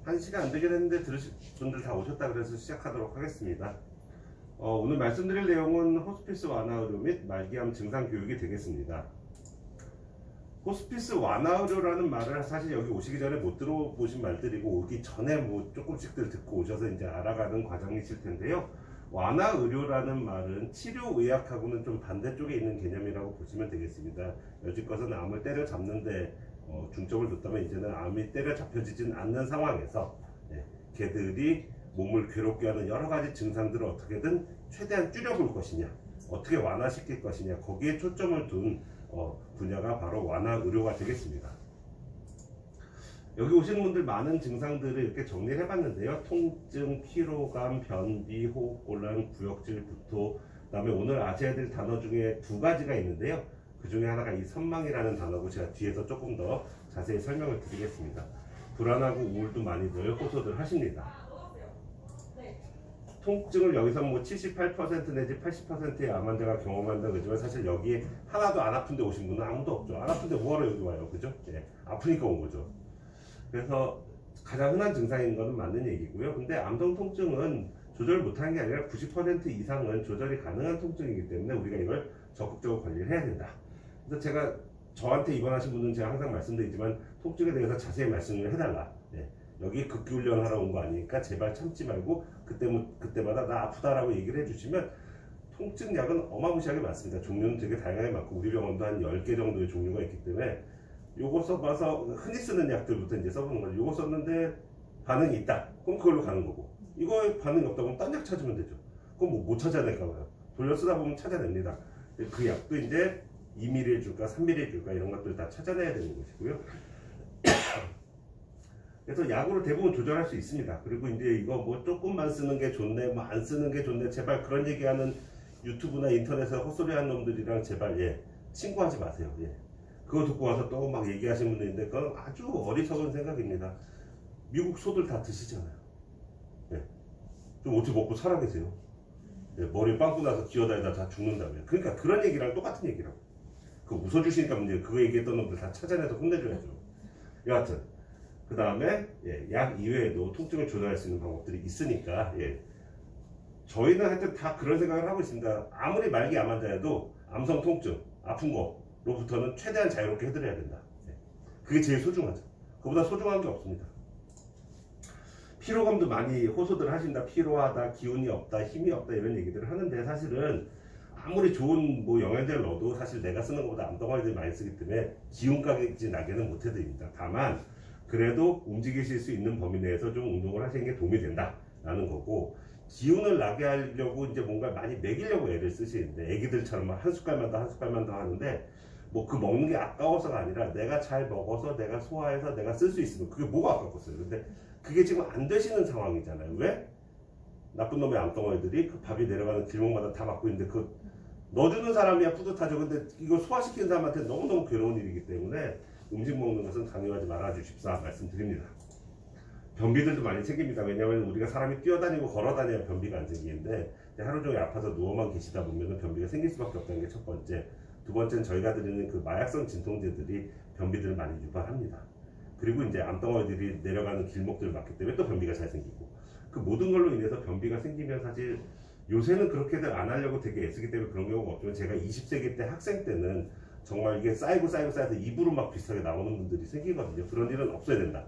1시간 안 되긴 했는데 들으실 분들 다 오셨다 그래서 시작하도록 하겠습니다. 오늘 말씀드릴 내용은 호스피스 완화 의료 및 말기암 증상 교육이 되겠습니다. 호스피스 완화 의료라는 말을 사실 여기 오시기 전에 못 들어보신 말들이고, 오기 전에 뭐 조금씩들 듣고 오셔서 이제 알아가는 과정이실 텐데요. 완화 의료라는 말은 치료 의학하고는 좀 반대쪽에 있는 개념이라고 보시면 되겠습니다. 여지껏은 암을 때려잡는데 중점을 뒀다면, 이제는 암이 때려잡혀지진 않는 상황에서 개들이 몸을 괴롭게 하는 여러 가지 증상들을 어떻게든 최대한 줄여볼 것이냐, 어떻게 완화시킬 것이냐, 거기에 초점을 둔 분야가 바로 완화 의료가 되겠습니다. 여기 오시는 분들 많은 증상들을 이렇게 정리를 해봤는데요. 통증, 피로감, 변비, 호흡곤란, 구역질, 구토, 그 다음에 오늘 아셔야 될 단어 중에 2가지가 있는데요. 그 중에 하나가 이 선망이라는 단어고, 제가 뒤에서 조금 더 자세히 설명을 드리겠습니다. 불안하고 우울도 많이들 호소들 하십니다. 통증을 여기서 뭐 78% 내지 80%의 암 환자가 경험한다 그러지만, 사실 여기에 하나도 안 아픈데 오신 분은 아무도 없죠. 안 아픈데 뭐하러 여기 와요, 그죠? 아프니까 온 거죠. 그래서 가장 흔한 증상인 것은 맞는 얘기고요. 근데 암성 통증은 조절 못하는 게 아니라 90% 이상은 조절이 가능한 통증이기 때문에 우리가 이걸 적극적으로 관리를 해야 된다. 그래서 제가 저한테 입원하신 분은 제가 항상 말씀드리지만, 통증에 대해서 자세히 말씀을 해달라. 여기 극기훈련 하러 온 거 아니니까 제발 참지 말고 그때마다 나 아프다라고 얘기를 해주시면, 통증 약은 어마무시하게 많습니다. 종류는 되게 다양하게 많고, 우리 병원도 한 10개 정도의 종류가 있기 때문에 요거 써봐서 흔히 쓰는 약들부터 이제 써보는 거죠. 요거 썼는데 반응이 있다, 그럼 그걸로 가는 거고, 이거에 반응이 없다 그러면 딴 약 찾으면 되죠. 그럼 뭐 못 찾아낼까 봐요. 돌려 쓰다 보면 찾아냅니다. 그 약도 이제 2ml 줄까 3ml 줄까 이런 것들 다 찾아내야 되는 것이고요. 그래서 약으로 대부분 조절할 수 있습니다. 그리고 이제 이거 뭐 조금만 쓰는 게 좋네, 뭐 안 쓰는 게 좋네, 제발 그런 얘기하는 유튜브나 인터넷에 헛소리하는 놈들이랑 제발 친구하지 마세요. 그거 듣고 와서 또 막 얘기하시는 분들인데, 그건 아주 어리석은 생각입니다. 미국 소들 다 드시잖아요. 좀 어떻게 먹고 살아 계세요? 머리 빵꾸 나서 기어다니다 다 죽는다며. 그러니까 그런 얘기랑 똑같은 얘기라고. 그 웃어주시니까 문제. 그거 얘기했던 놈들 다 찾아내서 혼내줘야죠. 여하튼 그 다음에 약 이외에도 통증을 조절할 수 있는 방법들이 있으니까, 저희는 하여튼 다 그런 생각을 하고 있습니다. 아무리 말기 암 환자여도 암성 통증, 아픈 거로부터는 최대한 자유롭게 해드려야 된다. 그게 제일 소중하죠. 그보다 소중한 게 없습니다. 피로감도 많이 호소들 하신다. 피로하다, 기운이 없다, 힘이 없다, 이런 얘기들을 하는데, 사실은 아무리 좋은 뭐 영양제를 넣어도 사실 내가 쓰는 것보다 암덩어리들이 많이 쓰기 때문에 기운까지 나게는 못 해드립니다. 다만 그래도 움직이실 수 있는 범위 내에서 좀 운동을 하시는 게 도움이 된다라는 거고, 기운을 나게 하려고 이제 뭔가 많이 먹이려고 애를 쓰시는데, 애기들처럼 한 숟갈만 더 한 숟갈만 더 하는데, 뭐 그 먹는 게 아까워서가 아니라 내가 잘 먹어서 내가 소화해서 내가 쓸 수 있으면 그게 뭐가 아깝겠어요. 근데 그게 지금 안 되시는 상황이잖아요. 왜? 나쁜 놈의 암덩어리들이 그 밥이 내려가는 길목마다 다 막고 있는데, 그 넣어주는 사람이야 뿌듯하죠. 근데 이거 소화시키는 사람한테 너무너무 괴로운 일이기 때문에 음식 먹는 것은 강요하지 말아주십사 말씀드립니다. 변비들도 많이 생깁니다. 왜냐하면 우리가 사람이 뛰어다니고 걸어다녀야 변비가 안 생기는데, 하루 종일 아파서 누워만 계시다 보면 변비가 생길 수밖에 없다는 게 첫 번째. 두 번째는 저희가 드리는 그 마약성 진통제들이 변비들을 많이 유발합니다. 그리고 이제 암덩어리들이 내려가는 길목들을 막기 때문에 또 변비가 잘 생기고, 그 모든 걸로 인해서 변비가 생기면, 사실 요새는 그렇게들 안 하려고 되게 애쓰기 때문에 그런 경우가 없지만, 제가 20세기 때 학생 때는 정말 이게 쌓이고 쌓여서 입으로 막 비슷하게 나오는 분들이 생기거든요. 그런 일은 없어야 된다.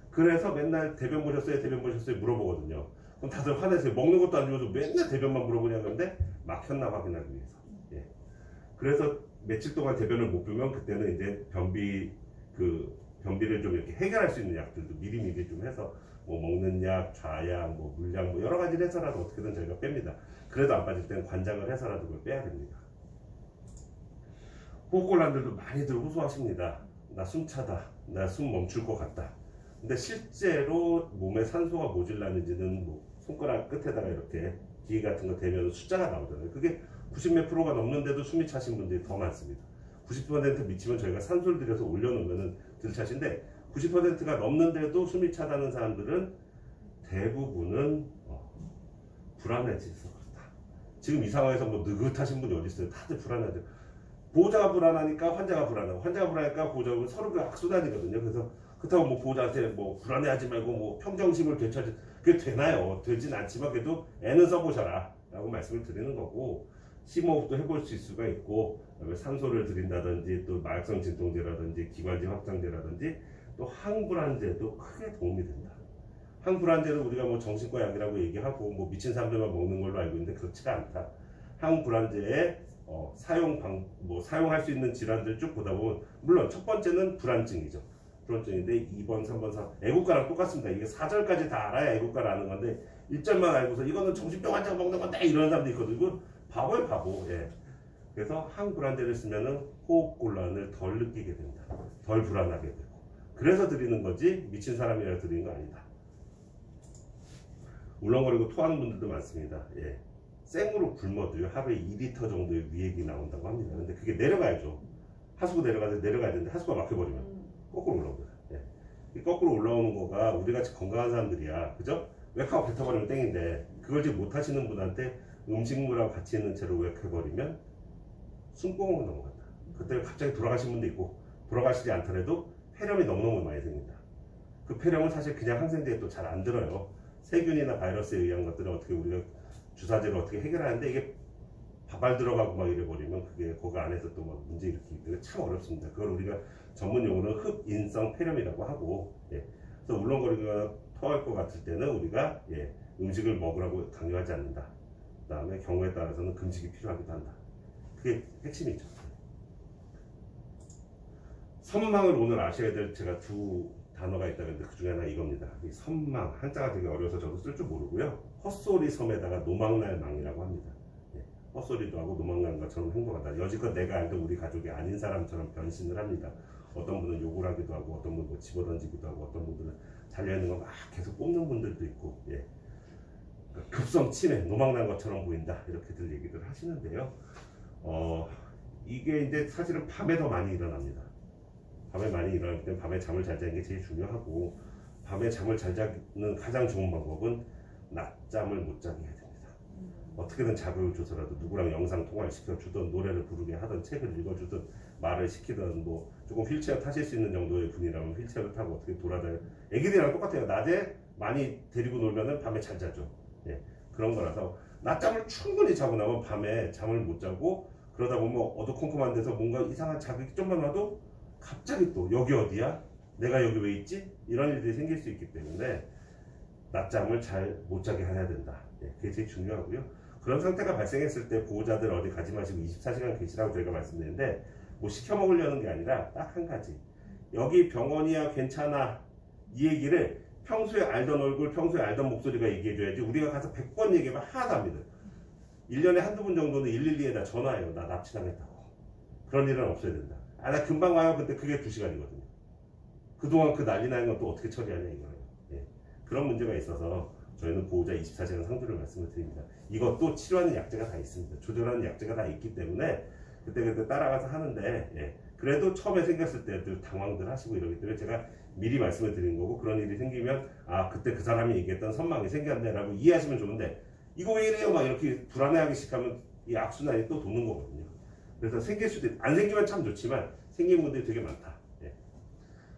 그래서 맨날 대변 보셨어요? 대변 보셨어요? 물어보거든요. 그럼 다들 화내세요. 먹는 것도 안 주면서 맨날 대변만 물어보냐. 그런데 막혔나 확인하기 위해서. 그래서 며칠 동안 대변을 못 보면, 그때는 이제 변비를 좀 이렇게 해결할 수 있는 약들도 미리미리 좀 해서, 뭐 먹는 약, 좌약, 뭐 물약, 뭐 여러 가지를 해서라도 어떻게든 저희가 뺍니다. 그래도 안 빠질 때는 관장을 해서라도 그걸 빼야 됩니다. 호흡곤란들도 많이들 호소하십니다. 나 숨차다, 나 숨 멈출 것 같다. 근데 실제로 몸에 산소가 모질라는지는 뭐 손가락 끝에다가 이렇게 기계 같은 거 대면 숫자가 나오잖아요. 그게 90몇 프로가 넘는데도 숨이 차신 분들이 더 많습니다. 90% 미치면 저희가 산소를 들여서 올려놓으면 들차신데, 90%가 넘는데도 숨이 차다는 사람들은 대부분은 불안해져서 그렇다. 지금 이 상황에서 뭐 느긋하신 분이 어디 있어요? 다들 불안하죠. 보호자가 불안하니까 환자가 불안하고, 환자가 불안하니까 보호자가, 서로 그 악순환이거든요. 그래서 그렇다고 뭐 보호자한테 뭐 불안해하지 말고 뭐 평정심을 되찾지, 그게 되나요? 되진 않지만 그래도 애는 써보셔라 라고 말씀을 드리는 거고, 심호흡도 해볼 수가 있고, 그다음에 산소를 드린다든지 또 마약성 진통제라든지 기관지 확장제라든지 또 항불안제도 크게 도움이 된다. 항불안제는 우리가 뭐 정신과 약이라고 얘기하고 뭐 미친 사람들만 먹는 걸로 알고 있는데 그렇지가 않다. 항불안제의 사용할 수 있는 질환들 쭉 보다 보면, 물론 첫 번째는 불안증이죠. 불안증인데 2번, 3번, 4 애국가랑 똑같습니다. 이게 4절까지 다 알아야 애국가를 아는 건데 1절만 알고서 이거는 정신병 환자가 먹는 건데 이런 사람도 있거든요. 이거 바보예요, 바보. 예. 그래서 항불안제를 쓰면은 호흡곤란을 덜 느끼게 된다. 덜 불안하게 되고. 그래서 드리는 거지 미친 사람이라 드리는 거 아니다. 울렁거리고 토하는 분들도 많습니다. 예. 생으로 굶어도요 하루에 2리터 정도의 위액이 나온다고 합니다. 근데 그게 내려가야죠. 하수구 내려가야 되는데 하수구가 막혀버리면 거꾸로 올라오거든. 예. 이 거꾸로 올라오는 거가 우리같이 건강한 사람들이야, 그죠? 웩하고 뱉어버리면 땡인데, 그걸 지금 못하시는 분한테 음식물하고 같이 있는 채로 웩해버리면 숨구멍으로 넘어간다. 그때 갑자기 돌아가신 분도 있고, 돌아가시지 않더라도 폐렴이 너무너무 많이 생긴다. 그 폐렴은 사실 그냥 항생제에 또 잘 안 들어요. 세균이나 바이러스에 의한 것들은 어떻게 우리가 주사제로 어떻게 해결하는데, 이게 바발 들어가고 막 이래버리면 그게 거기 안에서 또 막 문제 일으키기 때문에 참 어렵습니다. 그걸 우리가 전문 용어는 흡인성 폐렴이라고 하고, 예. 그래서 울렁거리거나 토할 것 같을 때는 우리가 음식을 먹으라고 강요하지 않는다. 그 다음에 경우에 따라서는 금식이 필요하기도 한다. 그게 핵심이죠. 선망을 오늘 아셔야 될 제가 두 단어가 있다는데 그 중에 하나 이겁니다. 이 선망, 한자가 되게 어려워서 저도 쓸 줄 모르고요. 헛소리 섬에다가 노망날 망이라고 합니다. 헛소리도 하고 노망난 것처럼 행동한다. 여지껏 내가 알던 우리 가족이 아닌 사람처럼 변신을 합니다. 어떤 분은 욕을 하기도 하고, 어떤 분은 뭐 집어던지기도 하고, 어떤 분들은 잘려있는 거 막 계속 뽑는 분들도 있고, 예. 그러니까 급성 치매, 노망난 것처럼 보인다. 이렇게들 얘기들 하시는데요. 이게 이제 사실은 밤에 더 많이 일어납니다. 밤에 많이 일어나기 때문에 밤에 잠을 잘 자는 게 제일 중요하고, 밤에 잠을 잘 자는 가장 좋은 방법은 낮잠을 못 자게 해야 됩니다. 어떻게든 자극을 줘서라도 누구랑 영상 통화를 시켜주든 노래를 부르게 하든 책을 읽어주든 말을 시키든, 뭐 조금 휠체어 타실 수 있는 정도의 분이라면 휠체어를 타고 어떻게 돌아다녀. 애기들이랑 똑같아요. 낮에 많이 데리고 놀면은 밤에 잘 자죠. 예, 그런 거라서 낮잠을 충분히 자고 나면 밤에 잠을 못 자고, 그러다 보면 어두컴컴한 데서 뭔가 이상한 자극이 좀만 와도 갑자기 또 여기 어디야? 내가 여기 왜 있지? 이런 일들이 생길 수 있기 때문에 낮잠을 잘 못 자게 해야 된다. 예, 그게 제일 중요하고요. 그런 상태가 발생했을 때 보호자들 어디 가지 마시고 24시간 계시라고 저희가 말씀드리는데, 뭐 시켜 먹으려는 게 아니라 딱 한 가지, 여기 병원이야 괜찮아, 이 얘기를 평소에 알던 얼굴, 평소에 알던 목소리가 얘기해줘야지, 우리가 가서 100번 얘기하면 하나도 안 믿어요. 1년에 한두 번 정도는 112에다 전화해요. 나 납치당했다고. 그런 일은 없어야 된다. 나 금방 와요. 근데 그게 2시간이거든요. 그동안 그 난리 나는 건 또 어떻게 처리하냐 이거예요. 예. 그런 문제가 있어서 저희는 보호자 24시간 상주를 말씀을 드립니다. 이것도 치료하는 약제가 다 있습니다. 조절하는 약제가 다 있기 때문에 그때 따라가서 하는데, 예. 그래도 처음에 생겼을 때들 당황들 하시고 이러기 때문에 제가 미리 말씀을 드린 거고, 그런 일이 생기면 그때 그 사람이 얘기했던 선망이 생겼네 라고 이해하시면 좋은데, 이거 왜 이래요? 막 이렇게 불안해하기 시작하면 이 악순환이 또 도는 거거든요. 그래서 생길 수도 안 생기면 참 좋지만 생긴 분들이 되게 많다. 예.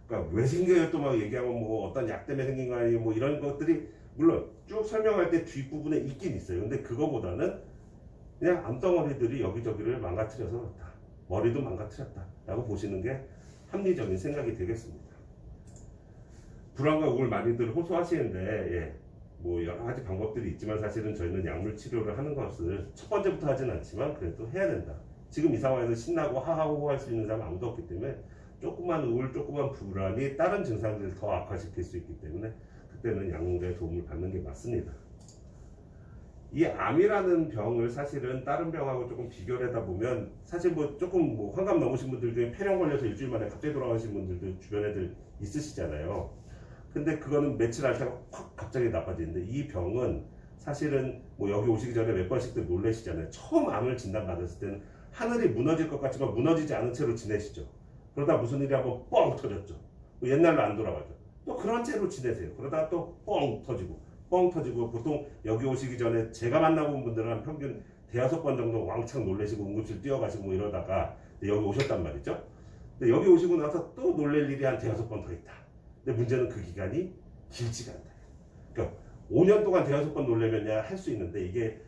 그러니까 왜 생겨요? 또 막 얘기하면 뭐 어떤 약 때문에 생긴 거 아니에요? 뭐 이런 것들이 물론 쭉 설명할 때 뒷부분에 있긴 있어요. 근데 그거보다는 그냥 암덩어리들이 여기저기를 망가뜨려서 그렇다. 머리도 망가뜨렸다 라고 보시는 게 합리적인 생각이 되겠습니다. 불안과 우울 많이들 호소하시는데, 예. 뭐 여러 가지 방법들이 있지만 사실은 저희는 약물 치료를 하는 것을 첫 번째부터 하진 않지만 그래도 해야 된다. 지금 이 상황에서 신나고 하하호호 할 수 있는 사람 아무도 없기 때문에 조그만 우울, 조그만 불안이 다른 증상들을 더 악화시킬 수 있기 때문에 그때는 약물의 도움을 받는 게 맞습니다. 이 암이라는 병을 사실은 다른 병하고 조금 비교를 하다 보면, 사실 뭐 조금 뭐 환갑 넘으신 분들 중에 폐렴 걸려서 일주일 만에 갑자기 돌아가신 분들도 주변 애들 있으시잖아요. 근데 그거는 며칠 앓다가 확 갑자기 나빠지는데, 이 병은 사실은 뭐 여기 오시기 전에 몇 번씩들 놀라시잖아요. 처음 암을 진단받았을 때는 하늘이 무너질 것 같지만 무너지지 않은 채로 지내시죠. 그러다 무슨 일이 한번 뻥 터졌죠. 뭐 옛날로 안 돌아가죠. 또 그런 채로 지내세요. 그러다가 또 뻥 터지고 보통 여기 오시기 전에 제가 만나본 분들은 한 평균 5-6번 정도 왕창 놀라시고 응급실 뛰어가시고 뭐 이러다가 여기 오셨단 말이죠. 근데 여기 오시고 나서 또 놀랄 일이 한 5-6번 더 있다. 근데 문제는 그 기간이 길지가 않다. 그러니까 5년 동안 대여섯 번 놀려면야 할 수 있는데 이게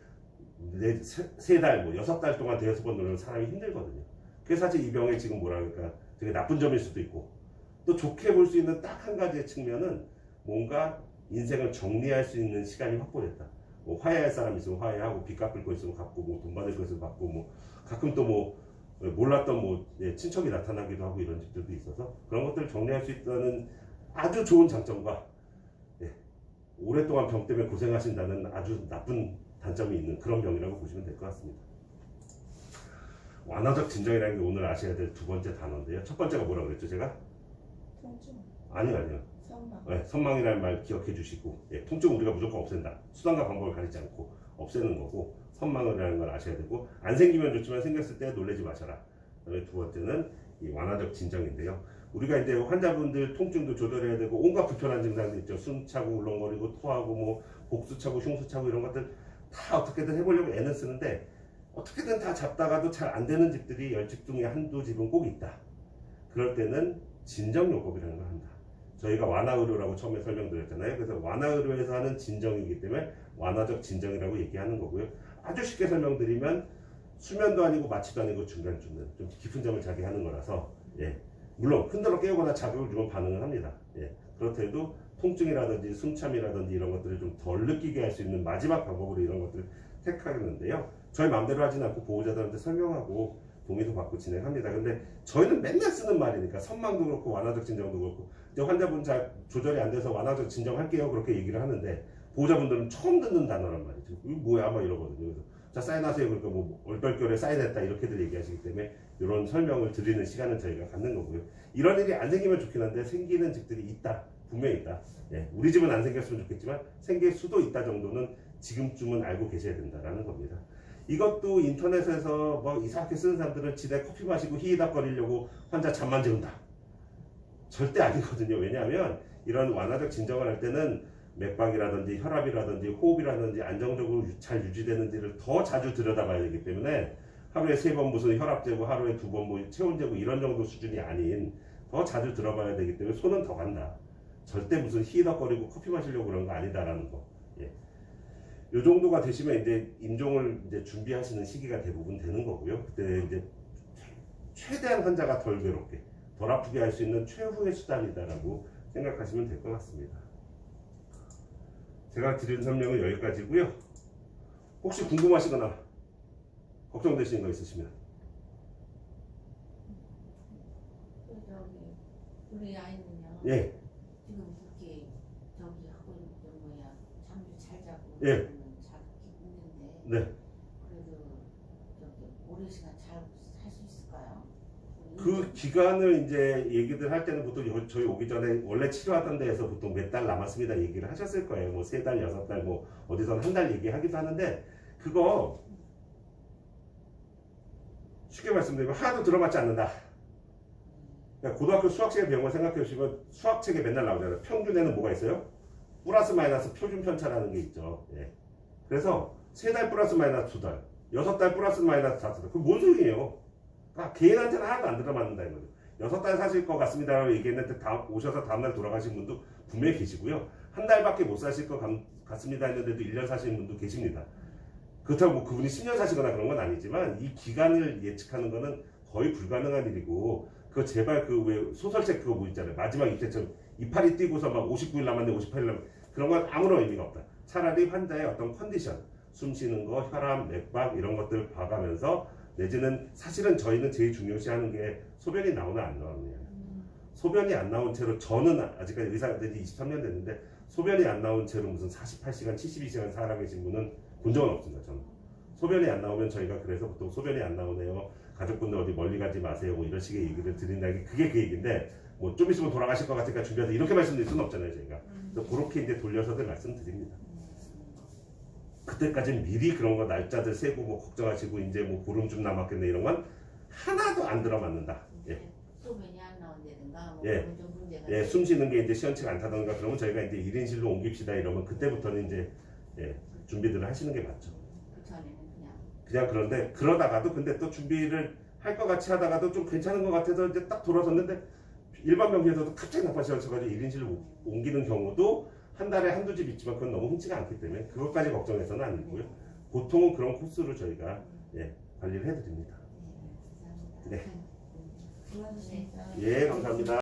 세 달, 뭐 6달 동안 대여섯 번 놀면 사람이 힘들거든요. 그래서 사실 이 병에 지금 뭐라 그럴까 되게 나쁜 점일 수도 있고 또 좋게 볼 수 있는 딱 한 가지의 측면은 뭔가 인생을 정리할 수 있는 시간이 확보됐다. 뭐 화해할 사람 있으면 화해하고 빚 갚을 거 있으면 갚고 뭐 돈 받을 거 있으면 받고 뭐 가끔 또 뭐 몰랐던 뭐 친척이 나타나기도 하고 이런 집들도 있어서 그런 것들을 정리할 수 있다는 아주 좋은 장점과 오랫동안 병 때문에 고생하신다는 아주 나쁜 단점이 있는 그런 병이라고 보시면 될 것 같습니다. 완화적 진정이라는 게 오늘 아셔야 될 두 번째 단어인데요. 첫 번째가 뭐라고 그랬죠 제가? 통증, 아니요. 선망. 선망이라는 말 기억해 주시고 통증은 우리가 무조건 없앤다. 수단과 방법을 가리지 않고 없애는 거고 선망이라는 걸 아셔야 되고 안 생기면 좋지만 생겼을 때 놀라지 마셔라. 그다음에 두 번째는 이 완화적 진정인데요. 우리가 이제 환자분들 통증도 조절해야 되고 온갖 불편한 증상들 있죠. 숨 차고 울렁거리고 토하고 뭐 복수 차고 흉수 차고 이런 것들 다 어떻게든 해보려고 애는 쓰는데 어떻게든 다 잡다가도 잘 안 되는 집들이 10집 중에 한두 집은 꼭 있다. 그럴 때는 진정요법이라는 걸 한다. 저희가 완화의료라고 처음에 설명드렸잖아요. 그래서 완화의료에서 하는 진정이기 때문에 완화적 진정이라고 얘기하는 거고요. 아주 쉽게 설명드리면 수면도 아니고 마취도 아니고 중간중간 좀 깊은 잠을 자게 하는 거라서 물론 흔들어 깨우거나 자극을 주면 반응을 합니다. 그렇더라도 통증이라든지 숨참이라든지 이런 것들을 좀 덜 느끼게 할 수 있는 마지막 방법으로 이런 것들을 택하는데요. 저희 마음대로 하진 않고 보호자들한테 설명하고 동의도 받고 진행합니다. 근데 저희는 맨날 쓰는 말이니까 선망도 그렇고 완화적 진정도 그렇고 이제 환자분 잘 조절이 안 돼서 완화적 진정할게요 그렇게 얘기를 하는데 보호자분들은 처음 듣는 단어란 말이죠. 이거 뭐야 막 이러거든요. 그래서 자 사인하세요 그러니까 뭐 얼떨결에 사인했다 이렇게들 얘기하시기 때문에 이런 설명을 드리는 시간은 저희가 갖는 거고요. 이런 일이 안 생기면 좋긴 한데 생기는 집들이 있다. 분명히 있다. 우리 집은 안 생겼으면 좋겠지만 생길 수도 있다 정도는 지금쯤은 알고 계셔야 된다라는 겁니다. 이것도 인터넷에서 뭐 이상하게 쓰는 사람들은 지대 커피 마시고 히히닥거리려고 환자 잠만 재운다. 절대 아니거든요. 왜냐하면 이런 완화적 진정을 할 때는 맥박이라든지 혈압이라든지 호흡이라든지 안정적으로 잘 유지되는지를 더 자주 들여다봐야 되기 때문에 하루에 3번 무슨 혈압 재고 하루에 2번 뭐 체온 재고 이런 정도 수준이 아닌 더 자주 들어봐야 되기 때문에 손은 더 간다. 절대 무슨 히덕거리고 커피 마시려고 그런 거 아니다라는 거. 요 정도가 되시면 이제 임종을 이제 준비하시는 시기가 대부분 되는 거고요. 그때 이제 최대한 환자가 덜 괴롭게, 덜 아프게 할 수 있는 최후의 수단이다라고 생각하시면 될 것 같습니다. 제가 드린 설명은 여기까지고요. 혹시 궁금하시거나 걱정되시는 거 있으시면 우리 아이는요. 지금 그렇게 저기 하고 있는 뭐야 잠도 잘 자고 잘 있는데 그래도 저기 오랜 시간 잘 살 수 있을까요? 그 기간을 이제 얘기들 할 때는 보통 저희 오기 전에 원래 치료하던 데에서 보통 몇 달 남았습니다 얘기를 하셨을 거예요. 뭐 3달, 6달 뭐 어디선 한 달 얘기하기도 하는데 그거 쉽게 말씀드리면 하나도 들어맞지 않는다. 그러니까 고등학교 수학책의 배운 거 생각해 보시면 수학책에 맨날 나오잖아요. 평균에는 뭐가 있어요? 플러스 마이너스 표준 편차라는 게 있죠. 그래서 3달 플러스 마이너스 2달, 6달 플러스 마이너스 5달. 그게 뭔 소리예요? 그러니까 개인한테는 하나도 안 들어맞는다 이거죠. 6달 사실 것 같습니다라고 얘기했는데 오셔서 다음날 돌아가신 분도 분명히 계시고요. 한 달밖에 못 사실 것 같습니다 했는데도 1년 사시는 분도 계십니다. 그렇다고 뭐 그분이 10년 사시거나 그런 건 아니지만 이 기간을 예측하는 거는 거의 불가능한 일이고 그거 제발 그 왜 소설책 그거 뭐 있잖아요. 마지막 입체처럼 이파리 뛰고서 막 59일 남았는데 58일 남았는데 그런 건 아무런 의미가 없다. 차라리 환자의 어떤 컨디션, 숨 쉬는 거, 혈압, 맥박 이런 것들 봐가면서 내지는 사실은 저희는 제일 중요시하는 게 소변이 나오나 안 나오느냐. 소변이 안 나온 채로 저는 아직까지 의사가 된 지 23년 됐는데 소변이 안 나온 채로 무슨 48시간, 72시간 살아계신 분은 본 적은 없습니다. 저는. 소변이 안 나오면 저희가 그래서 보통 소변이 안 나오네요. 가족분들 어디 멀리 가지 마세요. 뭐 이런 식의 얘기를 드린다는 게 그게 그 얘기인데 뭐 좀 있으면 돌아가실 것 같으니까 준비해서 이렇게 말씀드릴 수는 없잖아요. 저희가. 그래서 그렇게 이제 돌려서들 말씀드립니다. 그때까지는 미리 그런 거 날짜들 세고 뭐 걱정하시고 이제 뭐 보름쯤 남았겠네 이런 건 하나도 안 들어맞는다. 소변이 안 나온다든가 뭐 그런 좀 문제가 숨 쉬는 게 이제 시원치가 않다던가 그러면 저희가 이제 1인실로 옮깁시다 이러면 그때부터는 이제 준비들을 하시는 게 맞죠. 그 전에는 그냥 그런데 그러다가도 근데 또 준비를 할 것 같이 하다가도 좀 괜찮은 것 같아서 이제 딱 돌아섰는데 일반 병실에서도 갑자기 나빠져가지고 1인실로 옮기는 경우도 한 달에 한두 집 있지만 그건 너무 흔치가 않기 때문에 그것까지 걱정해서는 아니고요. 보통은 그런 코스로 저희가 관리를 해드립니다. 네, 네. 감사합니다. 예, 감사합니다.